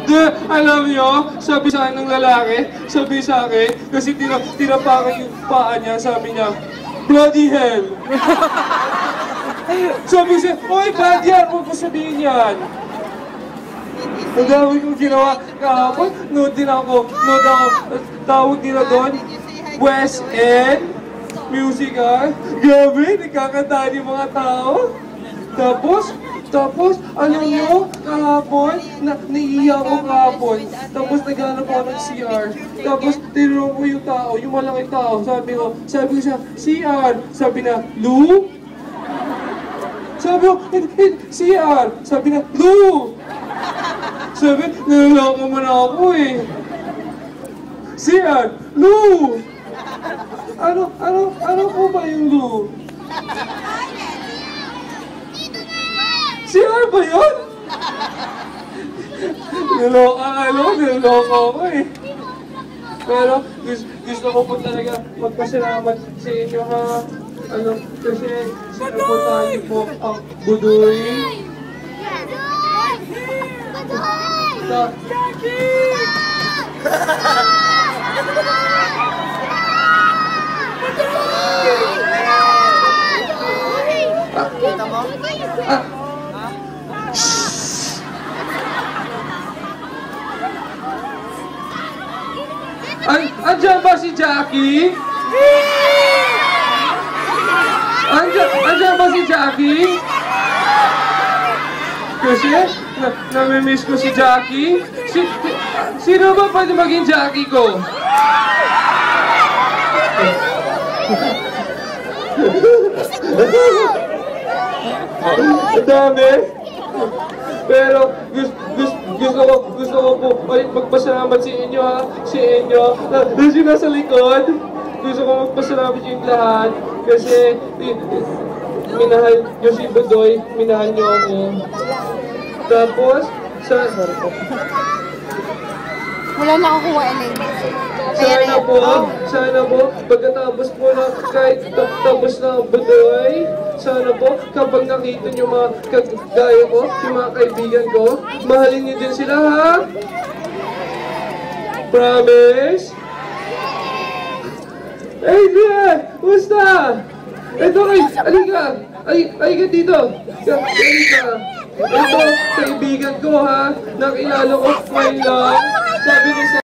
De, alam nyo, sabi sa akin ng lalaki, sabi sa akin, kasi tinapakan yung paa niya, sabi niya, bloody hell! Sabi siya, oy, bad yan, huwag mo sabihin yan! Ang dami kong ginawa kahapon, nood ako, tawag nila doon, West End, musical, grabe, nagkakantaan yung mga tao. Tapos, alam nyo, kahapon, naiiyak ko kahapon. Tapos, naghanap ako ng CR. Tapos, tinurong ko yung tao, yung malaking tao. Sabi ko siya, CR. Sabi na, Lou? Sabi ko, CR. Sabi na, Lou! Sabi, naloloko mo na ako eh. CR, Lou! Ano po ba yung Lou? CR ba yun? Niloko ako eh. Pero gusto ko po talaga magpasalamat sa inyo ha. Kasi sinapuntahan niyo po ang Budoy. Kita mo? Ay, andyan ba si Jackie? Andyan ba si Jackie? Kasi, namimiss ko si Jackie. Sino ba pwede maging Jackie ko? Ang dami. Pero gusto ko po magpasalamat sa inyo ha. Sa inyo. Doon sila sa likod. Gusto ko magpasalamat yung lahat. Kasi minahal nyo si Budoy. Minahal nyo ako. Tapos, Wala na kukuha na sana po, pagkatapos po na kahit tapos na Budoy, sana po, kapag nakita nyo mga kagaya ko, yung mga kaibigan ko, mahalin nyo din sila, ha? Promise? Hey, Dad! Kumusta? Ito halika dito. Halika. Ito, kaibigan ko, ha? Nakilala ko ngayon lang. Sabi ni